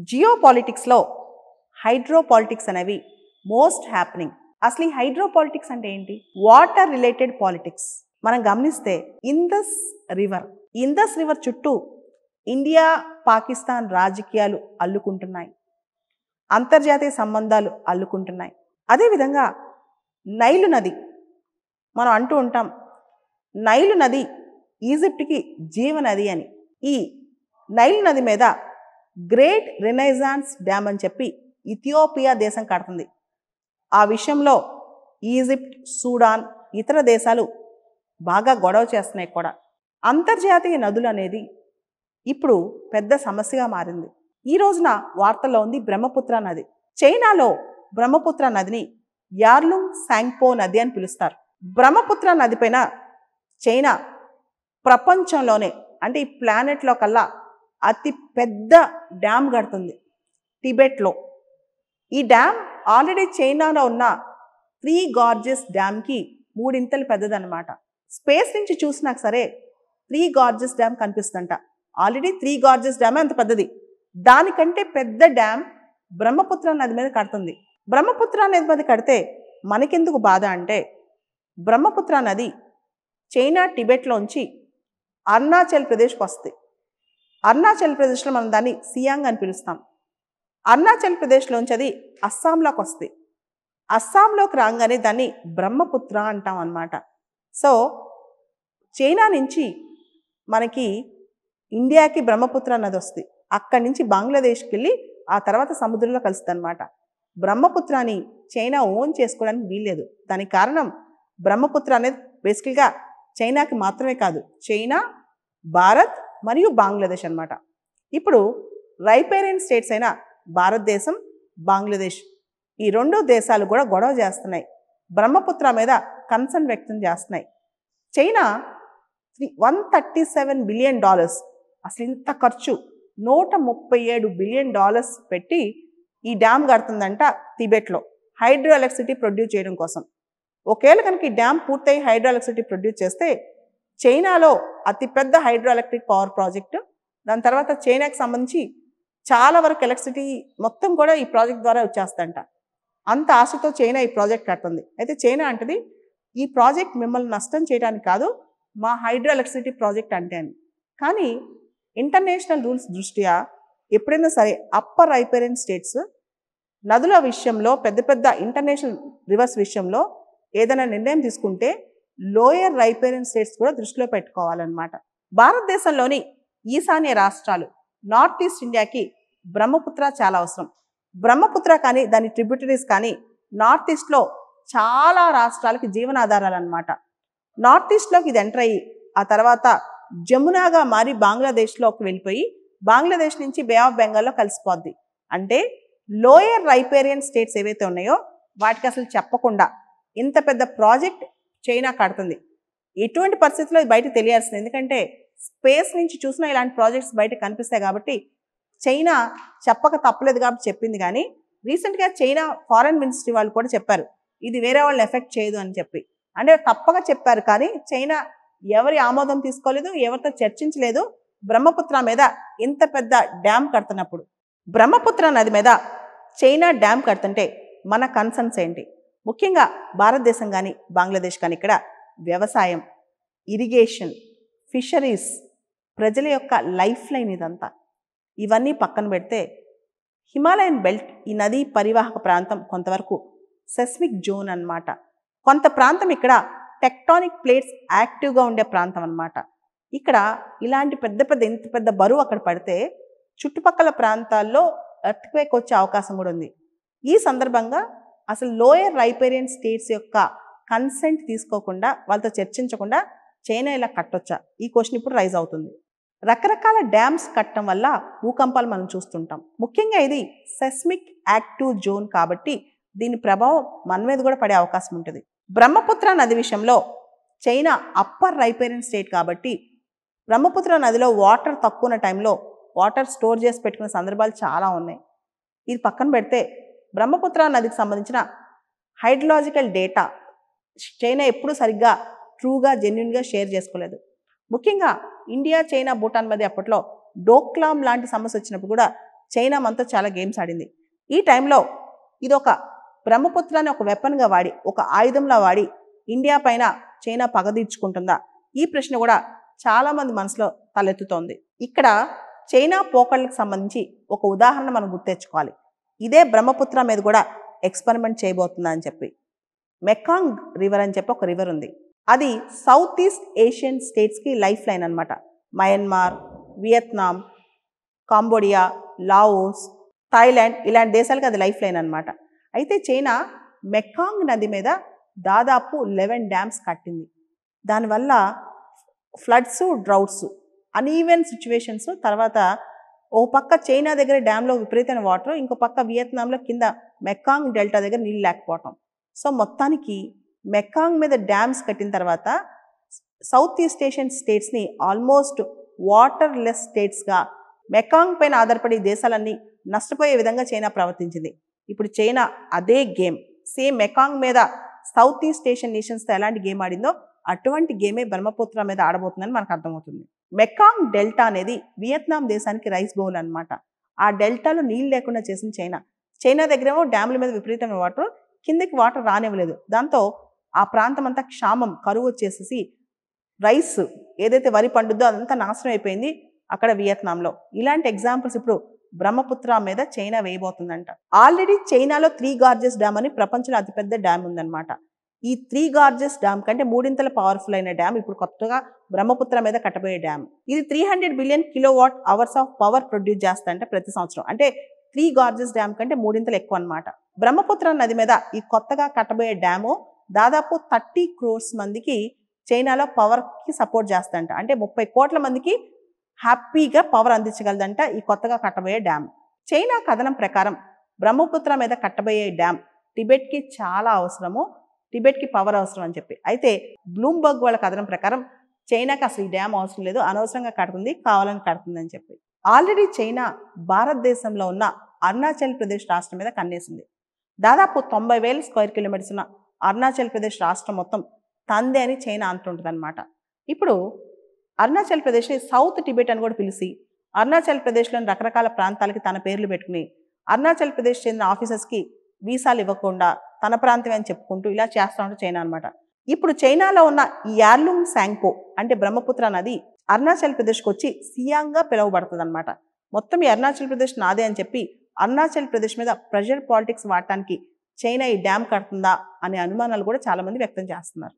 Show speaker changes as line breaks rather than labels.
జియో పాలిటిక్స్లో hydro politics అనేవి most happening. అసలు ఈ హైడ్రో పాలిటిక్స్ అంటే ఏంటి? Water related politics. మనం గమనిస్తే ఇందస్ రివర్ చుట్టూ ఇండియా పాకిస్తాన్ రాజకీయాలు అల్లుకుంటున్నాయి, అంతర్జాతీయ సంబంధాలు అల్లుకుంటున్నాయి. అదేవిధంగా నైలు నది, మనం అంటూ ఉంటాం నైలు నది ఈజిప్ట్కి జీవనది అని. ఈ నైలు నది మీద గ్రేట్ రెనైజాన్స్ డ్యామ్ అని చెప్పి ఇథియోపియా దేశం కడుతుంది. ఆ విషయంలో ఈజిప్ట్, సూడాన్, ఇతర దేశాలు బాగా గొడవ చేస్తున్నాయి కూడా. అంతర్జాతీయ నదులు అనేది ఇప్పుడు పెద్ద సమస్యగా మారింది. ఈ రోజున వార్తల్లో ఉంది బ్రహ్మపుత్ర నది. చైనాలో బ్రహ్మపుత్ర నదిని యార్లుంగ్ సాంగ్పో నది అని పిలుస్తారు. బ్రహ్మపుత్ర నది పైన చైనా ప్రపంచంలోనే, అంటే ఈ ప్లానెట్లో కల్లా అతి పెద్ద డ్యామ్ కడుతుంది టిబెట్లో. ఈ డ్యామ్ ఆల్రెడీ చైనాలో ఉన్న 3 గార్జెస్ డ్యామ్కి 3 ఇంతలు పెద్దదన్నమాట. స్పేస్ నుంచి చూసినా సరే 3 గార్జెస్ డ్యామ్ కనిపిస్తుందంట. ఆల్రెడీ 3 గార్జెస్ డ్యామ్ అంత పెద్దది. దానికంటే పెద్ద డ్యామ్ బ్రహ్మపుత్ర నది మీద కడుతుంది. బ్రహ్మపుత్ర నది మీద కడితే మనకెందుకు బాధ అంటే, బ్రహ్మపుత్ర నది చైనా టిబెట్లోంచి అరుణాచల్ ప్రదేశ్కి వస్తుంది. అరుణాచల్ ప్రదేశ్లో మనం దాన్ని సియాంగ్ అని పిలుస్తాం. అరుణాచల్ ప్రదేశ్లోంచి అది అస్సాంలోకి వస్తుంది. అస్సాంలోకి రాగానే దాన్ని బ్రహ్మపుత్ర అంటాం అన్నమాట. సో చైనా నుంచి మనకి ఇండియాకి బ్రహ్మపుత్ర నది వస్తుంది. అక్కడి నుంచి బంగ్లాదేశ్కి వెళ్ళి ఆ తర్వాత సముద్రంలో కలుస్తుంది అనమాట. బ్రహ్మపుత్రాన్ని చైనా ఓన్ చేసుకోవడానికి వీల్లేదు. దానికి కారణం బ్రహ్మపుత్ర అనేది బేసికల్గా చైనాకి మాత్రమే కాదు, చైనా, భారత్ మరియు బంగ్లాదేశ్ అనమాట. ఇప్పుడు రైపేరియన్ స్టేట్స్ అయిన భారతదేశం, బంగ్లాదేశ్, ఈ 2 దేశాలు కూడా గొడవ చేస్తున్నాయి, బ్రహ్మపుత్ర మీద కన్సర్న్ వ్యక్తం చేస్తున్నాయి. చైనా $137 బిలియన్, అసలు ఇంత ఖర్చు, $137 బిలియన్ పెట్టి ఈ డ్యామ్ కడుతుందంట టిబెట్లో హైడ్రో ఎలక్ట్రిసిటీ ప్రొడ్యూస్ చేయడం కోసం. ఒకవేళ కనుక ఈ డ్యామ్ పూర్తయి హైడ్రో ఎలక్ట్రిసిటీ ప్రొడ్యూస్ చేస్తే చైనాలో అతిపెద్ద హైడ్రో ఎలక్ట్రిక్ పవర్ ప్రాజెక్టు. దాని తర్వాత చైనాకి సంబంధించి చాలా వరకు ఎలక్ట్రిసిటీ మొత్తం కూడా ఈ ప్రాజెక్ట్ ద్వారా వచ్చేస్తుందంట. అంత ఆశతో చైనా ఈ ప్రాజెక్ట్ కడుతుంది. అయితే చైనా అంటది, ఈ ప్రాజెక్ట్ మిమ్మల్ని నష్టం చేయడానికి కాదు, మా హైడ్రో ఎలక్ట్రిసిటీ ప్రాజెక్ట్ అంటే అని. కానీ ఇంటర్నేషనల్ రూల్స్ దృష్ట్యా ఎప్పుడైనా సరే అప్పర్ రైపేరియన్ స్టేట్స్ నదుల విషయంలో, పెద్ద పెద్ద ఇంటర్నేషనల్ రివర్స్ విషయంలో ఏదైనా నిర్ణయం తీసుకుంటే లోయర్ రైపేరియన్ స్టేట్స్ కూడా దృష్టిలో పెట్టుకోవాలన్నమాట. భారతదేశంలోని ఈశాన్య రాష్ట్రాలు, నార్త్ ఈస్ట్ ఇండియాకి బ్రహ్మపుత్ర చాలా అవసరం. బ్రహ్మపుత్ర కానీ దాని ట్రిబ్యూటరీస్ కానీ నార్త్ ఈస్ట్లో చాలా రాష్ట్రాలకి జీవనాధారాలు అనమాట. నార్త్ ఈస్ట్లోకి ఇది ఎంటర్ అయ్యి ఆ తర్వాత జమునాగా మారి బంగ్లాదేశ్లోకి వెళ్ళిపోయి బంగ్లాదేశ్ నుంచి బే ఆఫ్ బెంగాల్లో కలిసిపోద్ది. అంటే లోయర్ రైపేరియన్ స్టేట్స్ ఏవైతే ఉన్నాయో వాటికి అసలు చెప్పకుండా ఇంత పెద్ద ప్రాజెక్ట్ చైనా కడుతుంది. ఎటువంటి పరిస్థితుల్లో ఇది బయటకు తెలియాల్సింది, ఎందుకంటే స్పేస్ నుంచి చూసినా ఇలాంటి ప్రాజెక్ట్స్ బయట కనిపిస్తాయి కాబట్టి చైనా చెప్పక తప్పలేదు కాబట్టి చెప్పింది. కానీ రీసెంట్గా చైనా ఫారెన్ మినిస్ట్రీ వాళ్ళు కూడా చెప్పారు, ఇది వేరే వాళ్ళని ఎఫెక్ట్ చేయదు అని చెప్పి. అంటే తప్పక చెప్పారు, కానీ చైనా ఎవరి ఆమోదం తీసుకోలేదు, ఎవరితో చర్చించలేదు. బ్రహ్మపుత్ర మీద ఇంత పెద్ద డ్యామ్ కడుతున్నప్పుడు, బ్రహ్మపుత్ర నది మీద చైనా డ్యామ్ కడుతుంటే మన కన్సర్న్స్ ఏంటి? ముఖ్యంగా భారతదేశం కానీ బంగ్లాదేశ్ కానీ ఇక్కడ వ్యవసాయం, ఇరిగేషన్, ఫిషరీస్, ప్రజల యొక్క లైఫ్ లైన్ ఇదంతా. ఇవన్నీ పక్కన పెడితే హిమాలయన్ బెల్ట్, ఈ నదీ పరివాహక ప్రాంతం కొంతవరకు సెస్మిక్ జోన్ అన్నమాట. కొంత ప్రాంతం ఇక్కడ టెక్టానిక్ ప్లేట్స్ యాక్టివ్గా ఉండే ప్రాంతం అన్నమాట. ఇక్కడ ఇలాంటి ఇంత పెద్ద బరువు అక్కడ పడితే చుట్టుపక్కల ప్రాంతాల్లో ఎర్త్క్వేక్ వచ్చే అవకాశం కూడా ఉంది. ఈ సందర్భంగా అసలు లోయర్ రైపేరియన్ స్టేట్స్ యొక్క కన్సెంట్ తీసుకోకుండా, వాళ్ళతో చర్చించకుండా చైనా ఇలా కట్టొచ్చా? ఈ క్వశ్చన్ ఇప్పుడు రైజ్ అవుతుంది. రకరకాల డ్యామ్స్ కట్టడం వల్ల భూకంపాలు మనం చూస్తుంటాం. ముఖ్యంగా ఇది సెస్మిక్ యాక్టివ్ జోన్ కాబట్టి దీని ప్రభావం మన మీద కూడా పడే అవకాశం ఉంటుంది. బ్రహ్మపుత్ర నది విషయంలో చైనా అప్పర్ రైపేరియన్ స్టేట్ కాబట్టి బ్రహ్మపుత్ర నదిలో వాటర్ తక్కువ ఉన్న టైంలో వాటర్ స్టోర్ చేసి పెట్టుకునే సందర్భాలు చాలా ఉన్నాయి. ఇది పక్కన పెడితే బ్రహ్మపుత్ర నదికి సంబంధించిన హైడ్రలాజికల్ డేటా చైనా ఎప్పుడూ సరిగ్గా ట్రూగా జెన్యున్గా షేర్ చేసుకోలేదు. ముఖ్యంగా ఇండియా, చైనా, భూటాన్ మధ్య అప్పట్లో డోక్లాం లాంటి సమస్య వచ్చినప్పుడు కూడా చైనా మనతో చాలా గేమ్స్ ఆడింది. ఈ టైంలో ఇదొక బ్రహ్మపుత్రాన్ని ఒక వెపన్గా వాడి, ఒక ఆయుధంలా వాడి ఇండియా పైన చైనా పగ తీర్చుకుంటుందా? ఈ ప్రశ్న కూడా చాలామంది మనసులో తలెత్తుతోంది. ఇక్కడ చైనా పోకళ్ళకి సంబంధించి ఒక ఉదాహరణ మనం గుర్తెచ్చుకోవాలి. ఇదే బ్రహ్మపుత్ర మీద కూడా ఎక్స్పెరిమెంట్ చేయబోతుందా అని చెప్పి. మెకాంగ్ రివర్ అని చెప్పి ఒక రివర్ ఉంది. అది సౌత్ ఈస్ట్ ఏషియన్ స్టేట్స్కి లైఫ్ లైన్ అనమాట. Myanmar, Vietnam, Cambodia, Laos, Thailand ఇలాంటి దేశాలకు అది లైఫ్ లైన్ అనమాట. అయితే చైనా మెకాంగ్ నది మీద దాదాపు 11 డ్యామ్స్ కట్టింది. దానివల్ల ఫ్లడ్స్, డ్రౌట్స్, అన్ఈవెన్ సిచ్యువేషన్స్, తర్వాత ఓ పక్క చైనా దగ్గర డ్యామ్లో విపరీతమైన వాటర్, ఇంకో పక్క వియత్నాంలో కింద మెకాంగ్ డెల్టా దగ్గర నీళ్ళు లేకపోవటం. సో మొత్తానికి మెకాంగ్ మీద డ్యామ్స్ కట్టిన తర్వాత సౌత్ ఈస్ట్ ఏషియన్ స్టేట్స్ని ఆల్మోస్ట్ వాటర్ లెస్ స్టేట్స్గా, మెకాంగ్ పైన ఆధారపడే దేశాలన్నీ నష్టపోయే విధంగా చైనా ప్రవర్తించింది. ఇప్పుడు చైనా అదే గేమ్, సేమ్ మెకాంగ్ మీద సౌత్ ఈస్ట్ ఏషియన్ నేషన్స్తో ఎలాంటి గేమ్ ఆడిందో అటువంటి గేమే బ్రహ్మపుత్ర మీద ఆడబోతుందని మనకు అర్థమవుతుంది. మెకాంగ్ డెల్టా అనేది వియత్నాం దేశానికి రైస్ బౌల్ అనమాట. ఆ డెల్టాలో నీళ్ళు లేకుండా చేసిన చైనా. చైనా దగ్గరేమో డ్యామ్ల మీద విపరీతమైన వాటర్, కిందకి వాటర్ రానివ్వలేదు. దాంతో ఆ ప్రాంతం అంతా క్షామం, కరువు వచ్చేసేసి రైస్ ఏదైతే వరి పండుద్దో అదంతా నాశనం అయిపోయింది అక్కడ వియత్నాంలో. ఇలాంటి ఎగ్జాంపుల్స్ ఇప్పుడు బ్రహ్మపుత్ర మీద చైనా వేయబోతుందంట. ఆల్రెడీ చైనాలో 3 గార్జెస్ డ్యామ్ అని ప్రపంచంలో అతిపెద్ద డ్యామ్ ఉందన్నమాట. ఈ 3 గార్జెస్ డ్యామ్ కంటే 3 పవర్ఫుల్ అయిన డ్యామ్ ఇప్పుడు కొత్తగా బ్రహ్మపుత్ర మీద కట్టబోయే డ్యామ్. ఇది 300 billion kilowatt hours of power produce చేస్తాయంటే ప్రతి సంవత్సరం. అంటే 3 గార్జెస్ డ్యామ్ కంటే 3 ఎక్కువ అనమాట. బ్రహ్మపుత్ర నది మీద ఈ కొత్తగా కట్టబోయే డ్యాము దాదాపు 30 crores మందికి చైనాలో పవర్కి సపోర్ట్ చేస్తాయంట. అంటే 30 కోట్ల మందికి హ్యాపీగా పవర్ అందించగలదంట ఈ కొత్తగా కట్టబోయే డ్యామ్. చైనా కథనం ప్రకారం బ్రహ్మపుత్ర మీద కట్టబోయే డ్యామ్ టిబెట్కి చాలా అవసరము, టిబెట్కి పవర్ అవసరం అని చెప్పి. అయితే బ్లూంబర్గ్ వాళ్ళ కథనం ప్రకారం చైనాకి అసలు ఈ డ్యామ్ అవసరం లేదు, అనవసరంగా కడుతుంది, కావాలని కడుతుంది అని చెప్పి. ఆల్రెడీ చైనా భారతదేశంలో ఉన్న అరుణాచల్ ప్రదేశ్ రాష్ట్రం మీద కన్నేసింది. దాదాపు 90,000 స్క్వేర్ కిలోమీటర్స్ ఉన్న అరుణాచల్ ప్రదేశ్ రాష్ట్రం మొత్తం తందే అని చైనా అంటుంటుంది అనమాట. ఇప్పుడు అరుణాచల్ ప్రదేశ్ని సౌత్ టిబెట్ అని కూడా పిలిచి అరుణాచల్ ప్రదేశ్లోని రకరకాల ప్రాంతాలకి తన పేర్లు పెట్టుకుని అరుణాచల్ ప్రదేశ్ చెందిన ఆఫీసర్స్కి వీసాలు ఇవ్వకుండా తన ప్రాంతమే అని చెప్పుకుంటూ ఇలా చేస్తూ ఉంటుంది చైనా అనమాట. ఇప్పుడు చైనాలో ఉన్న ఈ యార్లుంగ్ శాంగ్పో అంటే బ్రహ్మపుత్ర నది అరుణాచల్ ప్రదేశ్కి వచ్చి సియాంగ్గా పిలువబడుతుంది అనమాట. మొత్తం ఈ అరుణాచల్ ప్రదేశ్ నాదే అని చెప్పి అరుణాచల్ ప్రదేశ్ మీద ప్రెషర్ పాలిటిక్స్ వాడటానికి చైనా ఈ డ్యామ్ కడుతుందా అనే అనుమానాలు కూడా చాలామంది వ్యక్తం చేస్తున్నారు.